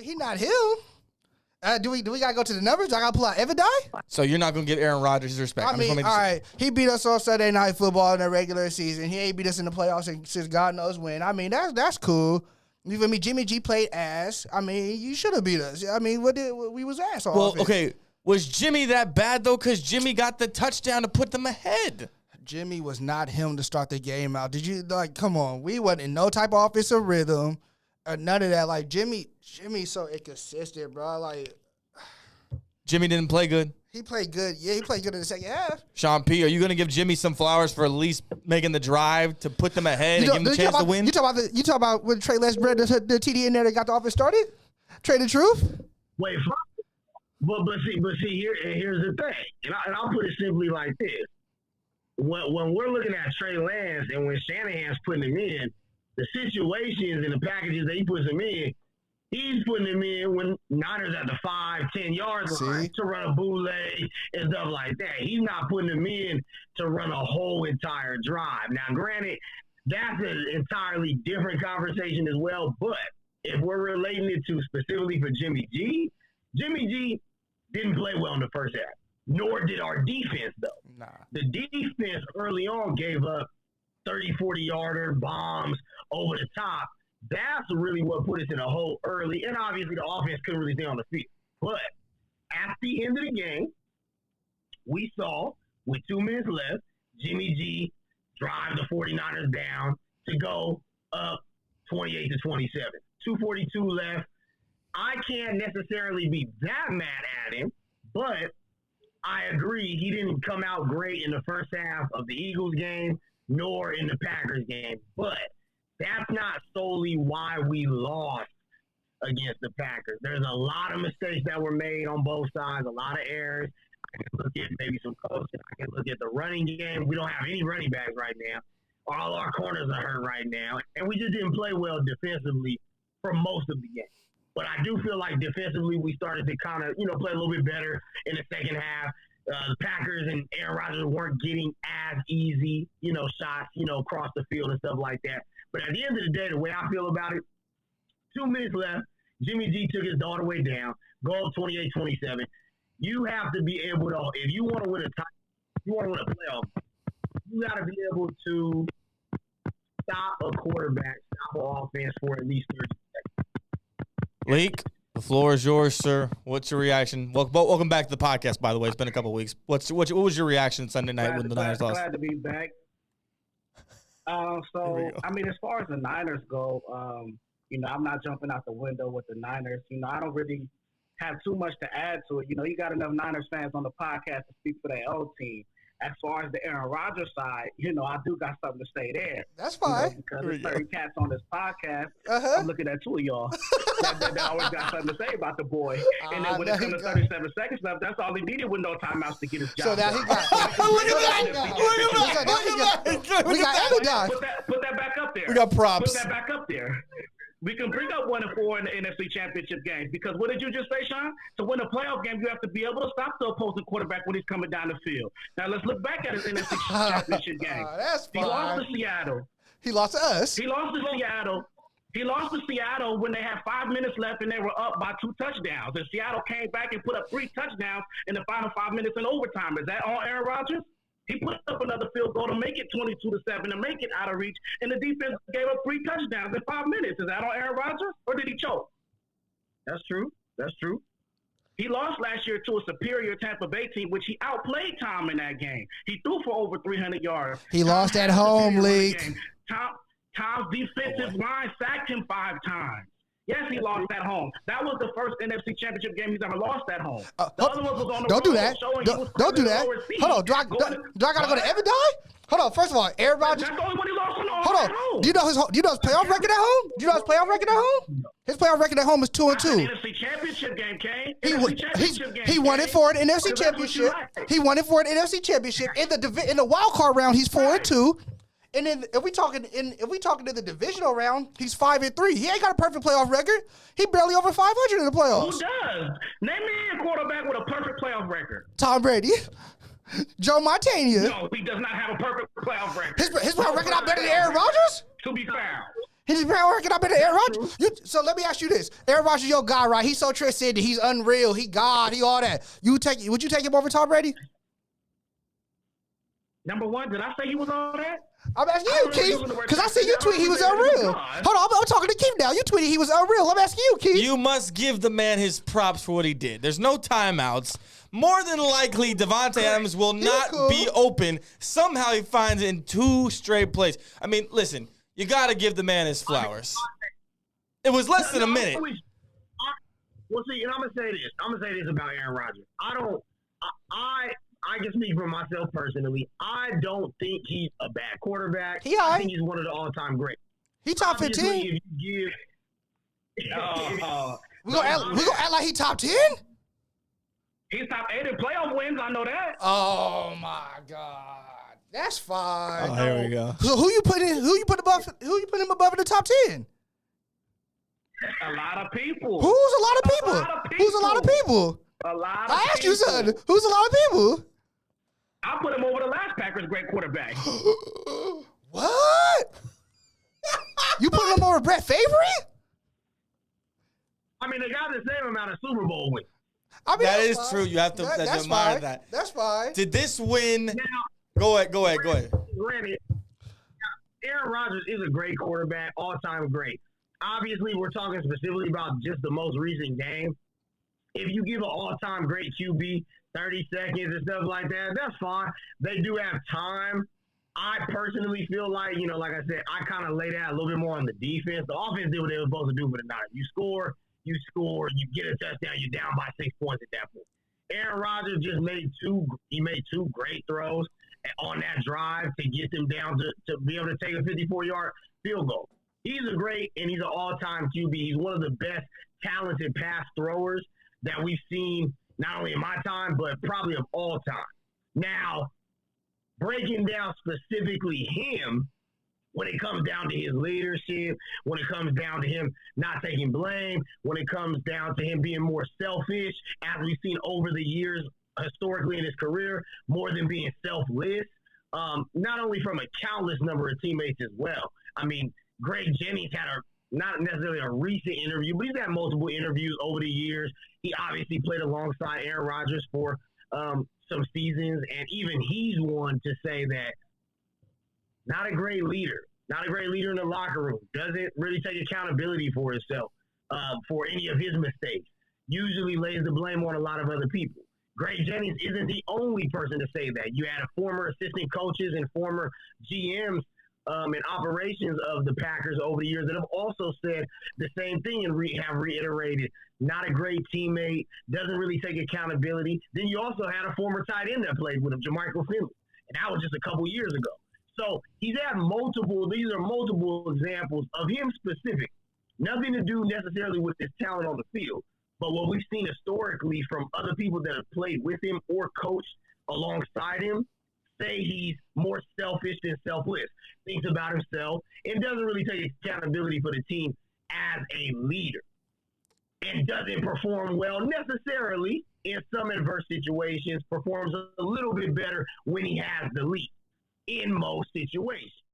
He not him. Do we gotta go to the numbers? I gotta pull out Evidai? So you're not gonna give Aaron Rodgers his respect. I mean, all right. He beat us on Sunday Night Football in the regular season. He ain't beat us in the playoffs since God knows when. I mean, that's cool. You feel me? Jimmy G played ass. I mean, you should have beat us. I mean, we was ass all Well, okay. Was Jimmy that bad though? Because Jimmy got the touchdown to put them ahead. Jimmy was not him to start the game out. Did you come on? We wasn't in no type of offensive rhythm or none of that. Like Jimmy's so inconsistent, bro. Like Jimmy didn't play good. He played good. Yeah, he played good in the second half. Sean P., are you going to give Jimmy some flowers for at least making the drive to put them ahead and give him a chance to win? You talk about when Trey Lance bred the TD in there that got the offense started? Trey the Truth? Wait, but see, here's the thing, and I'll put it simply like this: when we're looking at Trey Lance and when Shanahan's putting him in, the situations and the packages that he puts him in, he's putting him in when Niners at the 5-10 yard line to run a bootleg and stuff like that. He's not putting him in to run a whole entire drive. Now, granted, that's an entirely different conversation as well, but if we're relating it to specifically for Jimmy G didn't play well in the first half, nor did our defense, though. Nah. The defense early on gave up 30, 40-yarder bombs over the top. That's really what put us in a hole early, and obviously the offense couldn't really stay on the field. But at the end of the game, we saw, with 2 minutes left, Jimmy G drive the 49ers down to go up 28-27. 2:42 left. I can't necessarily be that mad at him, but I agree he didn't come out great in the first half of the Eagles game, nor in the Packers game. But that's not solely why we lost against the Packers. There's a lot of mistakes that were made on both sides, a lot of errors. I can look at maybe some coaching. I can look at the running game. We don't have any running backs right now. All our corners are hurt right now. And we just didn't play well defensively for most of the game. But I do feel like defensively we started to kind of, play a little bit better in the second half. The Packers and Aaron Rodgers weren't getting as easy, shots, across the field and stuff like that. But at the end of the day, the way I feel about it, 2 minutes left, Jimmy G took his daughter way down, go up 28-27. You have to be able to, if you want to win a playoff, you got to be able to stop a quarterback, stop an offense for at least 30 seconds. Leak, the floor is yours, sir. What's your reaction? Welcome back to the podcast, by the way. It's been a couple of weeks. What was your reaction Sunday night when the Niners lost? Glad to be back. I mean, as far as the Niners go, I'm not jumping out the window with the Niners. I don't really have too much to add to it. You got enough Niners fans on the podcast to speak for their own team. As far as the Aaron Rodgers side, I do got something to say there. That's fine. Because there's 30 cats on this podcast. I'm looking at 2 of y'all that always got something to say about the boy. And then when it comes to 37 seconds left, that's all he needed with no timeouts to get his job. So now he got. Look at that! We got Evidai. Put that back up there. We got props. Put that back up there. We can bring up 1 and 4 in the NFC Championship games because what did you just say, Sean? To win a playoff game, you have to be able to stop the opposing quarterback when he's coming down the field. Now let's look back at his NFC Championship game. That's fine. He lost to Seattle. He lost to us. He lost to Seattle. He lost to Seattle when they had 5 minutes left and they were up by 2 touchdowns. And Seattle came back and put up 3 touchdowns in the final 5 minutes in overtime. Is that on Aaron Rodgers? He put up another field goal to make it 22-7 to make it out of reach, and the defense gave up 3 touchdowns in 5 minutes. Is that on Aaron Rodgers, or did he choke? That's true. He lost last year to a superior Tampa Bay team, which he outplayed Tom in that game. He threw for over 300 yards. He lost at home, League. Tom's defensive line sacked him 5 times. Yes, he lost at home. That was the first NFC Championship game he's ever lost at home. The other one was on the don't do road that. showing Don't do that. Hold on. Do I gotta go to Evidai? Hold on. First of all, Aaron Rodgers. That's the only one he lost on Hold on. home. Do you know his playoff record at home? His playoff record at home is 2-2. NFC Championship game, Kane. He won it for an NFC Championship. He won it for an NFC Championship. In the wild card round, he's 4-2. And then if we talking in the divisional round, he's 5-3. He ain't got a perfect playoff record. He barely over 500 in the playoffs. Who does? Name me a quarterback with a perfect playoff record. Tom Brady. Joe Montana. No, he does not have a perfect playoff record. His playoff record not better than Aaron Rodgers? To be fair. He's been working up in the Aaron Rodgers. So let me ask you this: Aaron Rodgers, your guy, right? He's so transcendent. He's unreal. He God. He all that. Would you take him over Tom Brady? Number one, did I say he was on that? I'm asking you, Keith, because I see you tweet he was unreal. Hold on, I'm talking to Keith now. You tweeted he was unreal. I'm asking you, Keith. You must give the man his props for what he did. There's no timeouts. More than likely, Devontae Adams will not be open. Somehow he finds it in 2 straight plays. I mean, listen, you got to give the man his flowers. It was less than a minute. Well, see, and I'm gonna say this. I'm gonna say this about Aaron Rodgers. I can speak for myself personally. I don't think he's a bad quarterback. I think he's one of the all-time greats. He top 15. If you give, we gonna act like he top 10. He's top 8 in playoff wins. I know that. Oh my God, that's fine. Oh, here we go. So who you put him above in the top 10? A lot of people. Who's a lot of people? Who's a lot of people? A lot of I asked people. you, son. Who's a lot of people? I put him over the last Packers great quarterback. What? You put him over Brett Favre? I mean, they got the same amount of Super Bowl wins. I mean, That is true. You have to admire that. That's fine. Did this win? Now, Go ahead. Granted, Aaron Rodgers is a great quarterback, all-time great. Obviously, we're talking specifically about just the most recent game. If you give an all-time great QB 30 seconds and stuff like that, that's fine. They do have time. I personally feel like, like I said, I kind of laid out a little bit more on the defense. The offense did what they were supposed to do, but not. You score, you get a touchdown, you're down by 6 points at that point. Aaron Rodgers just made two great throws on that drive to get them down to be able to take a 54-yard field goal. He's a great, and he's an all-time QB. He's one of the best talented pass throwers that we've seen, not only in my time, but probably of all time. Now, breaking down specifically him, when it comes down to his leadership, when it comes down to him not taking blame, when it comes down to him being more selfish, as we've seen over the years historically in his career, more than being selfless, not only from a countless number of teammates as well. I mean, Greg Jennings had not necessarily a recent interview, but he's had multiple interviews over the years. He obviously played alongside Aaron Rodgers for some seasons, and even he's one to say that not a great leader in the locker room, doesn't really take accountability for himself, for any of his mistakes, usually lays the blame on a lot of other people. Greg Jennings isn't the only person to say that. You had former assistant coaches and former GMs and operations of the Packers over the years that have also said the same thing and have reiterated, not a great teammate, doesn't really take accountability. Then you also had a former tight end that played with him, Jermichael Finley, and that was just a couple years ago. So these are multiple examples of him specific. Nothing to do necessarily with his talent on the field, but what we've seen historically from other people that have played with him or coached alongside him, say he's more selfish than selfless, thinks about himself, and doesn't really take accountability for the team as a leader, and doesn't perform well necessarily in some adverse situations, performs a little bit better when he has the lead in most situations.